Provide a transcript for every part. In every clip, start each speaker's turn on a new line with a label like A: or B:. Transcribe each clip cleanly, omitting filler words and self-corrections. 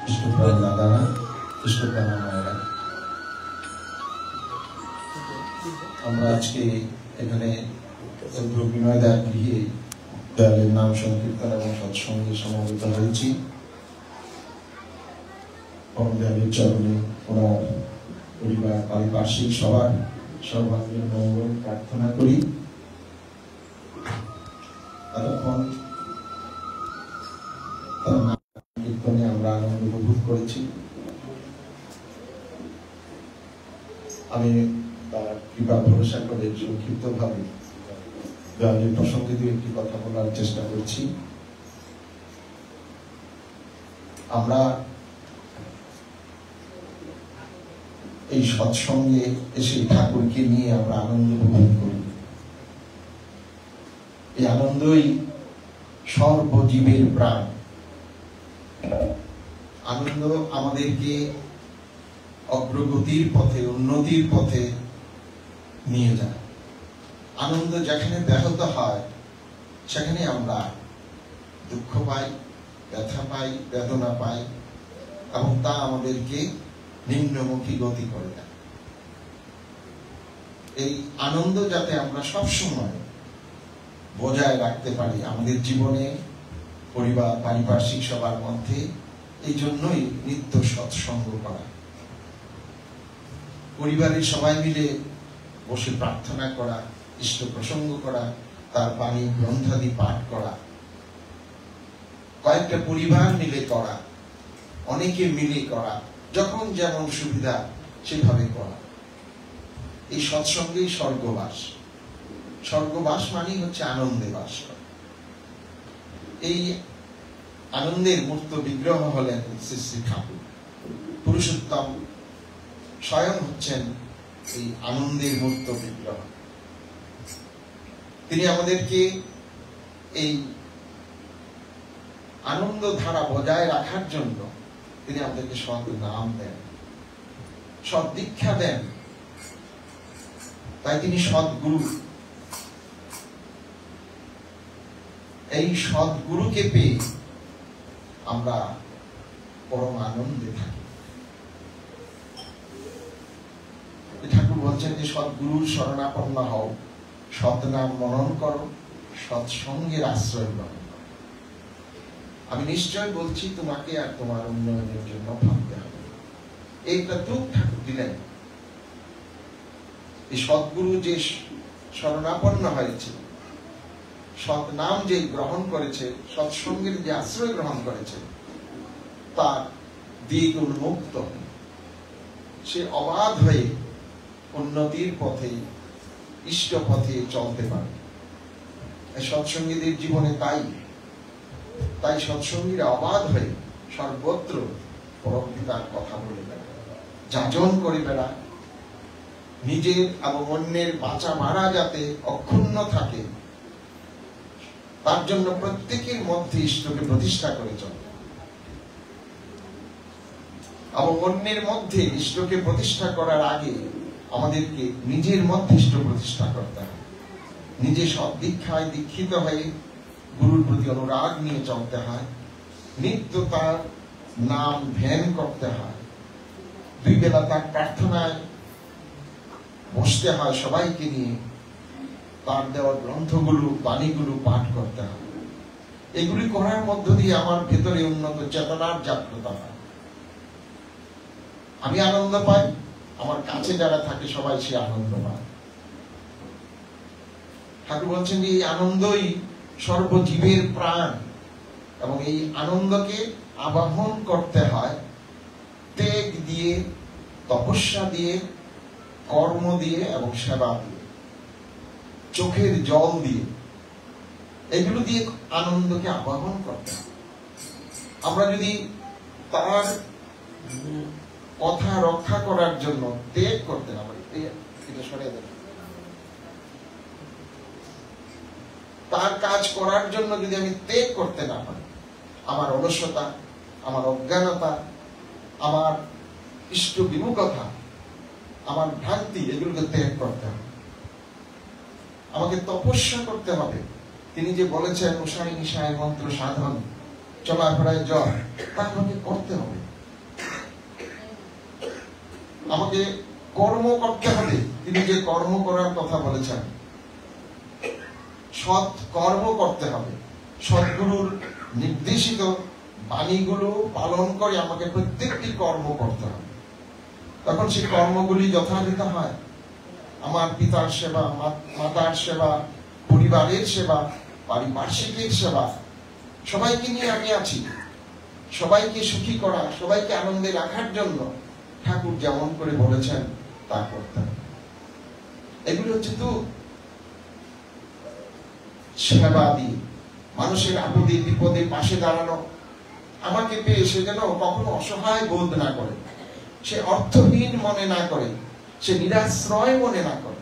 A: দাদারা, মায়েরা, আমরা আজকে এখানে বিনয়দার গৃহে দয়ালের নাম সংকীর্তন এবং সৎসঙ্গে সমবেত হয়েছি। পরমদয়ালের চরণে ওনার পরিবার পারিপার্শ্বিক সবার সর্বাঙ্গীন মঙ্গল প্রার্থনা করি। এতক্ষণ তার নাম কীর্তনে আমরা আনন্দ উপভোগ করেছি। আমি তার কৃপা ভরসা করে সংক্ষিপ্ত ভাবে দয়ালের প্রসঙ্গে দু একটি কথা বলার চেষ্টা করছি। আমরা এই সৎসঙ্গে এসে ঠাকুরকে নিয়ে আমরা আনন্দ উপভোগ করি। এই আনন্দই সর্বজীবের প্রাণ। আনন্দ আমাদেরকে অগ্রগতির পথে, উন্নতির পথে নিয়ে যায়। আনন্দ যেখানে ব্যাহত হয় সেখানে আমরা দুঃখ পাই, ব্যথা পাই, বেদনা পাই এবং তা আমাদেরকে নিম্নমুখী গতি করে দেয়। এই আনন্দ যাতে আমরা সবসময় বজায় রাখতে পারি আমাদের জীবনে, পরিবার পারিপার্শ্বিক সবার মধ্যে, এই জন্যই নিত্য সৎসঙ্গ করা, পরিবারের সবাই মিলে বসে প্রার্থনা করা, ইষ্ট প্রসঙ্গ করা, তার বাণী গ্রন্থাদি পাঠ করা, কয়েকটা পরিবার মিলে করা, অনেকে মিলে করা, যখন যেমন সুবিধা সেভাবে করা। এই সৎসঙ্গেই স্বর্গবাস। স্বর্গবাস মানেই হচ্ছে আনন্দে বাস করা। এই আনন্দের মূর্ত বিগ্রহ হলেন শ্রী শ্রী ঠাকুর। পুরুষোত্তম স্বয়ং হচ্ছেন এই আনন্দের মূর্ত বিগ্রহ। তিনি আমাদেরকে এই আনন্দ ধারা বজায় রাখার জন্য তিনি আমাদেরকে সৎ নাম দেন, সৎ দীক্ষা দেন। তাই তিনি সৎগুরু। এই সৎগুরুকে পেয়ে আমরা পরম আনন্দে থাকি। ঠাকুর বলছেন যে সৎগুরুর শরণাপন্ন হও, সৎ নাম মনন করো, সৎসঙ্গের আশ্রয় গ্রহণ করো। আমি নিশ্চয় বলছি তোমাকে আর তোমার উন্নয়নের জন্য ভাবতে হবে। এইটা তো ঠাকুর দিলেন। এই সৎগুরু যে শরণাপন্ন হয়েছে, সৎ নাম যে গ্রহণ করেছে, সৎসঙ্গের যে আশ্রয় গ্রহণ করেছে, তার দিক উন্মুক্ত, সে অবাধ হয়ে উন্নতির পথে, ইষ্ট পথে চলতে পারে। সৎসঙ্গীদের জীবনে তাই সৎসঙ্গীরা অবাধ হয়ে সর্বত্র পরমপিতার কথা বলে বেড়ায়, যাজন করে বেড়ায়। নিজের এবং অন্যের বাঁচা মারা যাতে অক্ষুণ্ণ থাকে তার জন্য প্রত্যেকের মধ্যে ইষ্টকে প্রতিষ্ঠা করে চলে, এবং অন্যের মধ্যে ইষ্টকে প্রতিষ্ঠা করার আগে আমাদেরকে নিজের মধ্যে ইষ্ট প্রতিষ্ঠা করতে হয়। নিজে সৎ দীক্ষায় দীক্ষিত হয়ে গুরুর প্রতি অনুরাগ নিয়ে চলতে হয়। নিত্য তার নাম ধ্যান করতে হয়। দুই বেলা তার প্রার্থনায় বসতে হয় সবাইকে নিয়ে। তার দেওয়া গ্রন্থগুলো, বাণীগুলো পাঠ করতে হয়। এগুলি করার মধ্য দিয়ে আমার ভেতরে উন্নত চেতনার জাগ্রত হয়। আমি আনন্দ পাই, আমার কাছে যারা থাকে সবাই সে আনন্দ পায়। ঠাকুর বলছেন যে এই আনন্দই সর্বজীবের প্রাণ, এবং এই আনন্দকে আবাহন করতে হয় ত্যাগ দিয়ে, তপস্যা দিয়ে, কর্ম দিয়ে এবং সেবা দিয়ে, চোখের জল দিয়ে। এগুলো দিয়ে আনন্দকে আবাহন করতে হয়। আমরা যদি তার কথা রক্ষা করার জন্য ত্যাগ করতে না পারি, এটা সরিয়ে দেন, তার কাজ করার জন্য যদি আমি ত্যাগ করতে না পারি, আমার অলসতা, আমার অজ্ঞানতা, আমার ইষ্ট বিমুখতা, আমার ভ্রান্তি, এগুলোকে ত্যাগ করতে হবে। আমাকে তপস্যা করতে হবে। তিনি যে বলেছেন উষায় নিশায় মন্ত্র সাধন, চলাফেরায় জয়, তা আমাকে করতে হবে। আমাকে কর্ম করতে হবে। তিনি যে কর্ম করার কথা বলেছেন, সৎ কর্ম করতে হবে, সদ্গুরুর নির্দেশিত বাণীগুলো পালন করে আমাকে প্রত্যেকটি কর্ম করতে হবে। তখন সেই কর্মগুলি যথাযথ হয়। আমার পিতার সেবা, মাতার সেবা, পরিবারের সেবা, পারিপার্শ্বিকের সেবা, সবাইকে নিয়ে আমি আছি। সবাইকে সুখী করা, সবাইকে আনন্দে রাখার জন্য ঠাকুর যেমন করে বলেছেন তা করতে হবে। এগুলো হচ্ছে তো সেবা দিয়ে মানুষের আপদে বিপদে পাশে দাঁড়ানো। আমাকে পেয়ে সে যেন কখনো অসহায় বোধ না করে, সে অর্থহীন মনে না করে, সে নিরাশ্রয় মনে না করে।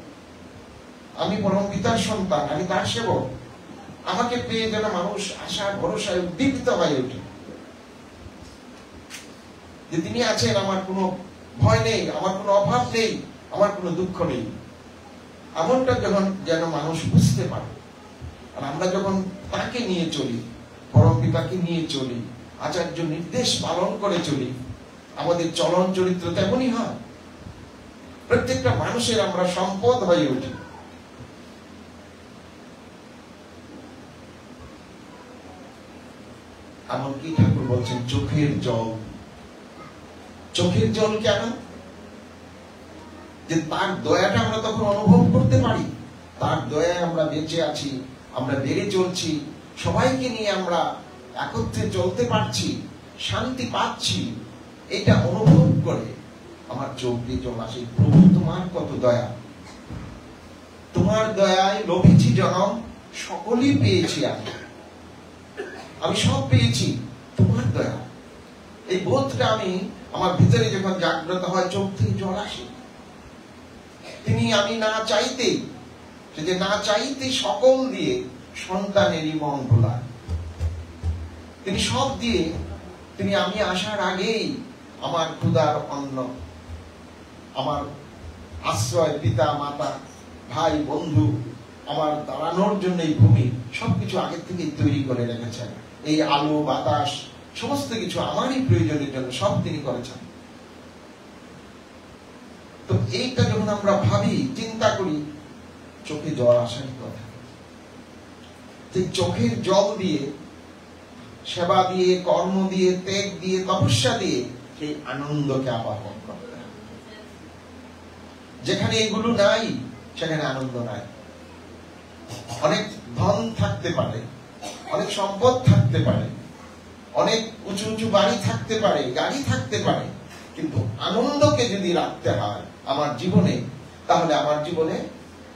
A: আমি পরম পিতার সন্তান, আমি তার সেবক। আমাকে পেয়ে যেন মানুষ আশা ভরসায় উদ্দীপিত হয়ে ওঠে, যে তিনি আছেন, আমার কোনো ভয় নেই, আমার কোনো অভাব নেই, আমার কোনো দুঃখ নেই। এমনটা যখন যেন মানুষ বুঝতে পারে। আর আমরা যখন তাকে নিয়ে চলি, পরম পিতাকে নিয়ে চলি, আচার্য নির্দেশ পালন করে চলি, আমাদের চলন চরিত্র তেমনই হয়। প্রত্যেকটা মানুষের আমরা সম্পদ হয়ে উঠি। এমনকি ঠাকুর বলছেন চোখের জল। চোখের জল কেন? যে তার দয়াটা আমরা তখন অনুভব করতে পারি। তার দয়ায় আমরা বেঁচে আছি, আমরা বেড়ে চলছি, সবাইকে নিয়ে আমরা একত্রে চলতে পারছি, শান্তি পাচ্ছি। এটা অনুভব করে আমার চোখ দিয়ে জল আসে। প্রভু তোমার কত দয়া, তোমার দয়ায় লোভেছি জনম, সকলই পেয়েছি আমি সব পেয়েছি তোমার দয়া। এই বোধটা আমি আমার ভিতরে যখন জাগ্রত হয়, চোখ থেকে জল আসে। তিনি আমি না চাইতে, সে যে না চাইতে সকল দিয়ে সন্তানেরই মন ভোলা। তিনি সব দিয়ে, তিনি আমি আসার আগেই আমার ক্ষুধার অন্ন, আমার আশ্রয়, পিতা মাতা, ভাই বন্ধু, আমার দাঁড়ানোর জন্য এই ভূমি, সবকিছু আগের থেকেই তৈরি করে রেখেছেন। এই আলো বাতাস সমস্ত কিছু আমারই প্রয়োজনের জন্য সব তিনি করেছেন। তো এইটা যখন আমরা ভাবি, চিন্তা করি, চোখে জল আসার কথা। চোখের জল দিয়ে, সেবা দিয়ে, কর্ম দিয়ে, ত্যাগ দিয়ে, তপস্যা দিয়ে সেই আনন্দকে আবাহন করতে হবে। যেখানে এগুলো নাই সেখানে আনন্দ নাই। অনেক ধন থাকতে পারে, অনেক সম্পদ থাকতে পারে, অনেক উঁচু উঁচু বাড়ি থাকতে পারে, গাড়ি থাকতে পারে, কিন্তু আনন্দকে যদি রাখতে হয় আমার জীবনে, তাহলে আমার জীবনে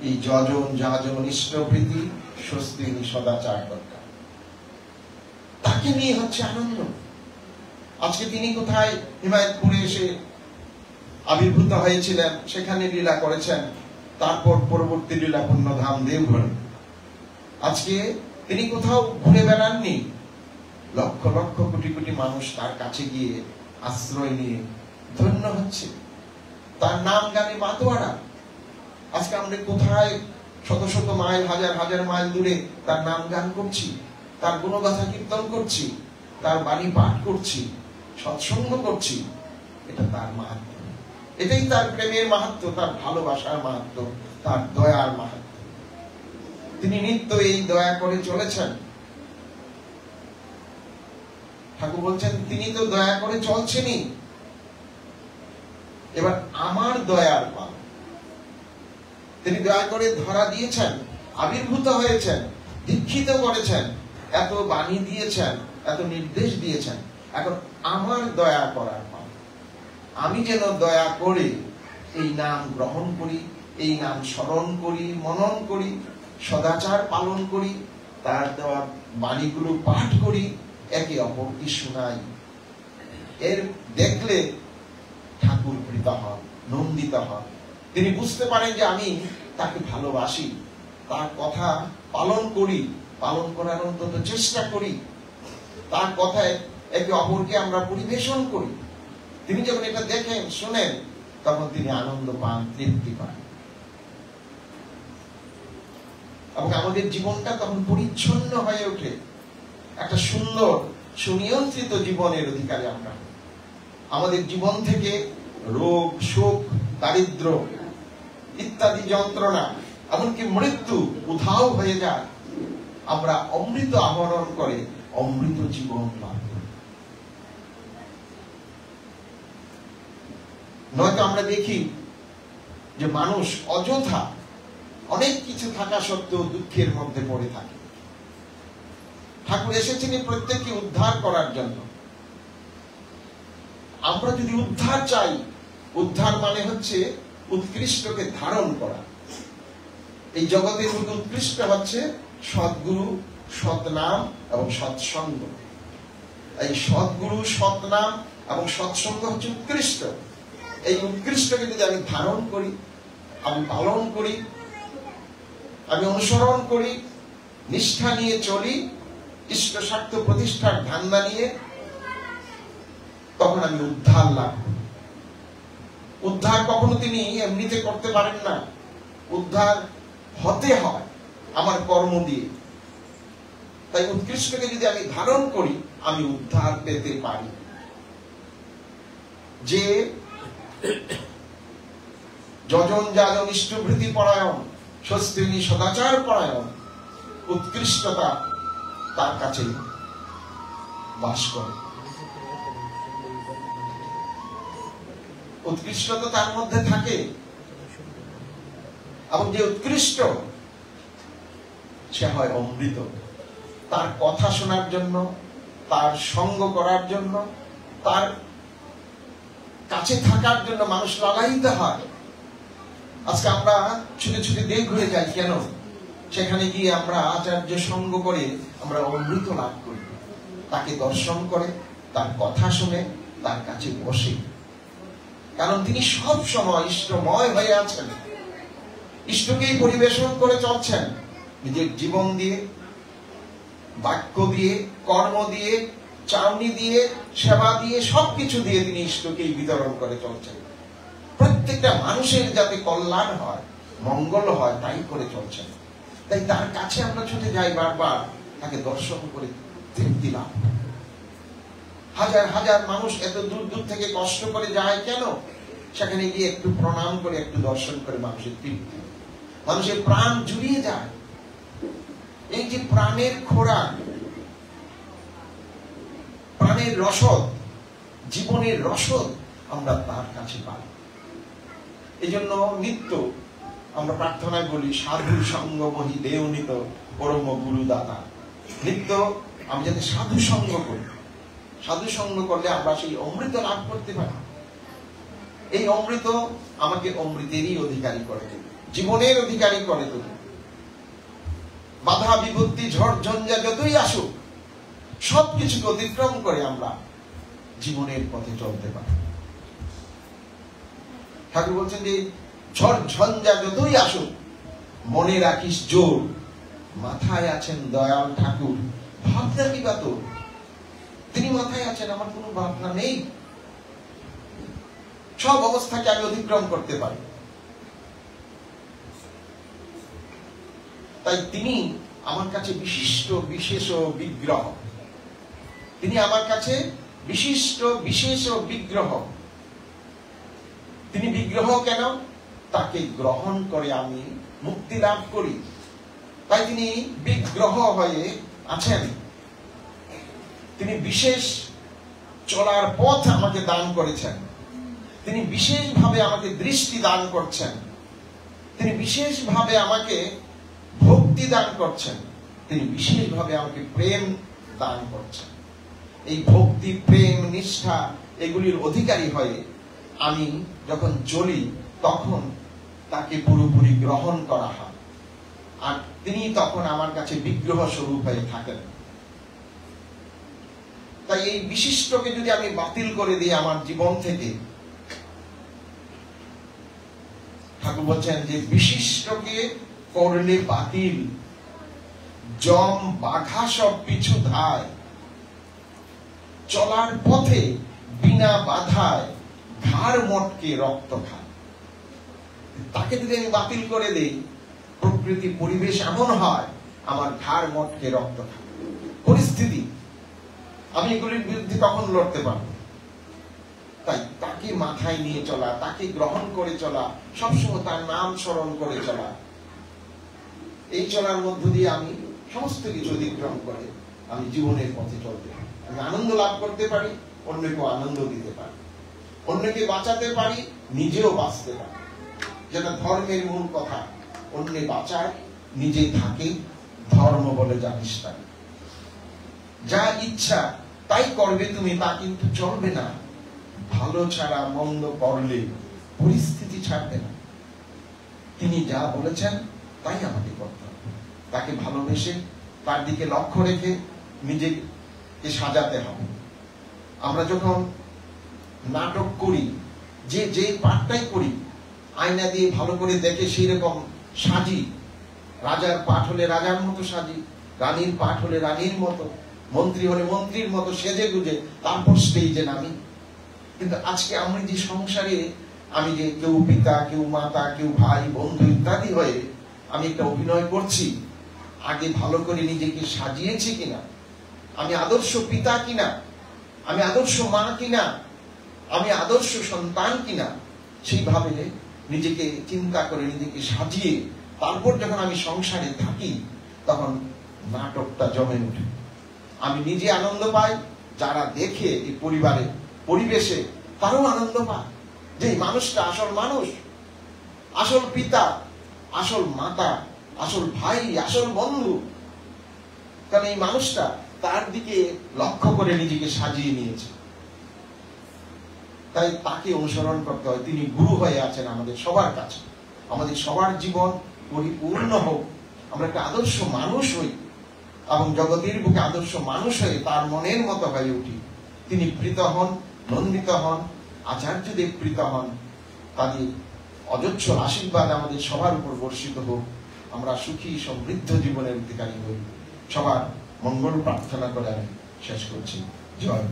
A: এই যজন যাজন ইষ্টপ্রীতি স্বস্তি সদাচার দরকার। তাকে নিয়ে হচ্ছে আনন্দ। আজকে তিনি কোথায় হিমায়তপুরে এসে আবির্ভূত হয়েছিলেন, সেখানে লীলা করেছেন, তারপর পরবর্তী লীলা পুণ্যধাম দেওঘর। আজকে তিনি কোথাও ঘুরে বেড়াননি, লক্ষ লক্ষ কোটি কোটি মানুষ তার কাছে গিয়ে আশ্রয় নিয়ে ধন্য হচ্ছে। তার নাম গানে মাতোয়ারা। আজকে আমরা কোথায় শত শত মাইল, হাজার হাজার মাইল দূরে তার নাম গান করছি, তার গুণগাথা কীর্তন করছি, তার বাণী পাঠ করছি, সৎসঙ্গ করছি। এটা তার মাহাত্ম্য, এটাই তার প্রেমের মাহাত্ম্য, তার ভালোবাসার মাহাত্ম্য, তার দয়ার মাহাত্ম্য। তিনি নিত্য এই দয়া করে চলেছেন। ঠাকুর বলছেন তিনি তো দয়া করে চলছেনই, এবার আমার দয়ার পাল। তিনি দয়া করে ধরা দিয়েছেন, আবির্ভূত হয়েছেন, দীক্ষিত করেছেন, এত বাণী দিয়েছেন, এত নির্দেশ দিয়েছেন। এখন আমার দয়া করার পাল। আমি যেন দয়া করে এই নাম গ্রহণ করি, এই নাম স্মরণ করি, মনন করি, সদাচার পালন করি, তার দেওয়া বাণীগুলো পাঠ করি, একে অপরকে শোনাই। এর দেখলে ঠাকুর প্রীত হন, নন্দিত হন। তিনি বুঝতে পারেন যে আমি তাকে ভালোবাসি, তার কথা পালন করি, পালন করার অন্তত চেষ্টা করি, তার কথায় একে অপরকে আমরা পরিবেশন করি। তিনি যখন এটা দেখেন, শোনেন, তখন তিনি আনন্দ পান, তৃপ্তি পান, এবং আমাদের জীবনটা তখন পরিচ্ছন্ন হয়ে ওঠে। একটা সুন্দর সুনিয়ন্ত্রিত জীবনের অধিকারী আমরা। আমাদের জীবন থেকে রোগ, শোক, দারিদ্র ইত্যাদি যন্ত্রণা, এমনকি মৃত্যু উধাও হয়ে যায়, আমরা অমৃত আহরণ করে অমৃত জীবন লাভ করি। নয়তো আমরা দেখি যে মানুষ অযথা অনেক কিছু থাকা সত্ত্বেও দুঃখের মধ্যে পড়ে থাকে। ঠাকুর এসেছেন প্রত্যেককে উদ্ধার করার জন্য। আমরা যদি উদ্ধার চাই, উদ্ধার মানে হচ্ছে উৎকৃষ্টকে ধারণ করা। এই জগতের মধ্যে উৎকৃষ্ট হচ্ছে সদ্গুরু, সৎনাম এবং সৎসঙ্গ। এই সদ্গুরু, সৎনাম এবং সৎসঙ্গ হচ্ছে উৎকৃষ্ট। এই উৎকৃষ্টকে যদি আমি ধারণ করি, আমি পালন করি, আমি অনুসরণ করি, নিষ্ঠা নিয়ে চলি, ইষ্ট স্বার্থ প্রতিষ্ঠার ধান্দা নিয়ে, তখন আমি উদ্ধার লাভ করি। উদ্ধার কখনো তিনি এমনিতে করতে পারেন না, উদ্ধার হতে হয় আমার কর্ম দিয়ে। তাই উৎকৃষ্টকে যদি আমি ধারণ করি, আমি উদ্ধার পেতে পারি। যে যজন যাজন ইষ্টভৃতি পরায়ণ, স্বস্তিনী সদাচার পরায়ণ, উৎকৃষ্টতা তার কাছে বাস করে। উৎকৃষ্টতা তার মধ্যে থাকে। এবং যে উৎকৃষ্ট, সে হয় অমৃত। তার কথা শোনার জন্য, তার সঙ্গ করার জন্য, তার কাছে থাকার জন্য মানুষ লালায়িত হয়। আজকে আমরা ছুটে ছুটে দেখ হয়ে যাই কেন? সেখানে গিয়ে আমরা আচার্য সঙ্গ করে আমরা অমৃত লাভ করি। তাকে দর্শন করে, তার কথা শুনে, তার কাছে বসে। কারণ তিনি সব সময় ইষ্টময় হয়ে আছেন, ইষ্টকেই পরিবেশন করে চলছেন। নিজের জীবন দিয়ে, বাক্য দিয়ে, কর্ম দিয়ে, চাউনি দিয়ে, সেবা দিয়ে, সবকিছু দিয়ে তিনি ইষ্টকেই বিতরণ করে চলছেন। প্রত্যেকটা মানুষের যাতে কল্যাণ হয়, মঙ্গল হয়, তাই করে চলছেন। তাই তার কাছে আমরা ছুটে যাই বারবার, তাকে দর্শন করে তৃপ্তি লাভ। হাজার হাজার মানুষ এত দূর দূর থেকে কষ্ট করে যায় কেন? সেখানে গিয়ে একটু প্রণাম করে, একটু দর্শন করে মানুষের তৃপ্তি, মানুষের প্রাণ জুড়িয়ে যায়। এই যে প্রাণের খোরাক, প্রাণের রসদ, জীবনের রসদ আমরা তার কাছে পাই। এই জন্য নিত্য আমরা প্রার্থনায় বলি, সাধু সঙ্গ মহি দেওনিত পরম গুরুদাতা। নিত্য আমি যাতে সাধু সঙ্গ করি, সাধু সঙ্গ করলে আমরা সেই অমৃত লাভ করতে পারি। এই অমৃত আমাকে অমৃতেরই অধিকারী করে দেবে, জীবনের অধিকারী করে দেবে। বাধা বিপত্তি, ঝড় ঝঞ্ঝা যতই আসুক, সবকিছুকে অতিক্রম করে আমরা জীবনের পথে চলতে পারি। ঠাকুর বলছেন যে ঝড় ঝঞ্ঝা যতই আসুক, মনে রাখিস জোর, মাথায় আছেন দয়াল ঠাকুর, ভাবনা কি বা তোর? তিনি মাথায় আছেন, আমার কোনো ভাবনা নেই। সব অবস্থাকে আমি অতিক্রম করতে পারি। তাই তিনি আমার কাছে বিশিষ্ট বিশেষ বিগ্রহ। তিনি আমার কাছে বিশিষ্ট বিশেষ বিগ্রহ। তিনি বিগ্রহ কেন? তাকে গ্রহণ করে আমি মুক্তি লাভ করি। তাই তিনি বিগ্রহ হয়ে আছেন। তিনি বিশেষ চলার পথ আমাকে দান করেছেন। তিনি বিশেষভাবে আমাকে দৃষ্টি দান করছেন। তিনি বিশেষভাবে আমাকে ভক্তি দান করছেন। তিনি বিশেষভাবে আমাকে প্রেম দান করছেন। এই ভক্তি, প্রেম, নিষ্ঠা এগুলির অধিকারী হয়ে আমি যখন চলি, তখন তাকে পুরোপুরি গ্রহণ করা হয়। আর তিনি তখন আমার কাছে বিগ্রহ স্বরূপ হয়ে থাকেন। তাই এই বিশিষ্টকে যদি আমি বাতিল করে দিই আমার জীবন থেকে, ঠাকুর বলছেন যে বিশিষ্টকে করলে বাতিল, জম বাঘা সব পিছু ধায়, চলার পথে বিনা বাধায় ঘাড় মটকে রক্ত খায়। তাকে যদি আমি বাতিল করে দেই, প্রকৃতি পরিবেশ এমন হয় আমার ঘাড় মটকে রক্ত খায়। পরিস্থিতি, আমি এগুলির বিরুদ্ধে তখন লড়তে পারবো। তাই তাকে তাকে মাথায় নিয়ে চলা, তাকে গ্রহণ করে চলা, সবসময় তার নাম স্মরণ করে চলা। এই চলার মধ্য দিয়ে আমি সমস্ত কিছু অতিক্রম করে আমি জীবনের পথে চলতে পারি, আমি আনন্দ লাভ করতে পারি, অন্যকে আনন্দ দিতে পারি, অন্যকে বাঁচাতে পারি, নিজেও বাঁচতে পারি। যেটা ধর্মের মূল কথা, অন্যে বাঁচায় নিজে থাকে, ধর্ম বলে জানিস তাই। যা ইচ্ছা তাই করবে তুমি, তা কিন্তু চলবে না। ভালো ছাড়া মন্দ করলে পরিস্থিতি ছাড়বে না। তিনি যা বলেছেন তাই আমাকে করতে হবে। তাকে ভালোবেসে তার দিকে লক্ষ্য রেখে নিজেকে সাজাতে হবে। আমরা যখন নাটক করি, যে পাঠটাই করি, আয়না দিয়ে ভালো করে দেখে সেই রকম সাজি। রাজার পাঠ হলে রাজার মতো সাজি, রানীর পাঠ হলে রানীর মতো, মন্ত্রী হলে মন্ত্রীর মতো সেজে গুজে তারপর স্টেজে নামি। কিন্তু আজকে আমি যে সংসারে, আমি যে কেউ পিতা, কেউ মাতা, কেউ ভাই, বন্ধু ইত্যাদি হয়ে আমি একটা অভিনয় করছি, আগে ভালো করে নিজেকে সাজিয়েছি কিনা, আমি আদর্শ পিতা কিনা, আমি আদর্শ মা কিনা, আমি আদর্শ সন্তান কিনা, সেইভাবে নিজেকে চিন্তা করে নিজেকে সাজিয়ে তারপর যখন আমি সংসারে থাকি, তখন নাটকটা জমে ওঠে। আমি নিজে আনন্দ পাই, যারা দেখে এই পরিবারে পরিবেশে তারাও আনন্দ পায়, যে মানুষটা আসল মানুষ, আসল পিতা, আসল মাতা, আসল ভাই, আসল বন্ধু। কারণ এই মানুষটা তার দিকে লক্ষ্য করে নিজেকে সাজিয়ে নিয়েছে, তাই তাকে অনুসরণ করতে হয়। তিনি গুরু হয়ে আছেন আমাদের সবার কাছে। আমাদের সবার জীবন পরিপূর্ণ হোক, আমরা একটা আদর্শ মানুষ হই এবং জগতের বুকে আদর্শ মানুষ হয়ে তার মনের মতো হয়ে উঠি। তিনি প্রীত হন, নন্দিত হন, আচার্যদেব প্রীত হন। তাদের অজস্র আশীর্বাদ আমাদের সবার উপর বর্ষিত হোক। আমরা সুখী সমৃদ্ধ জীবনের অধিকারী হই। সবার মঙ্গল প্রার্থনা করে আমি শেষ করছি। জয়।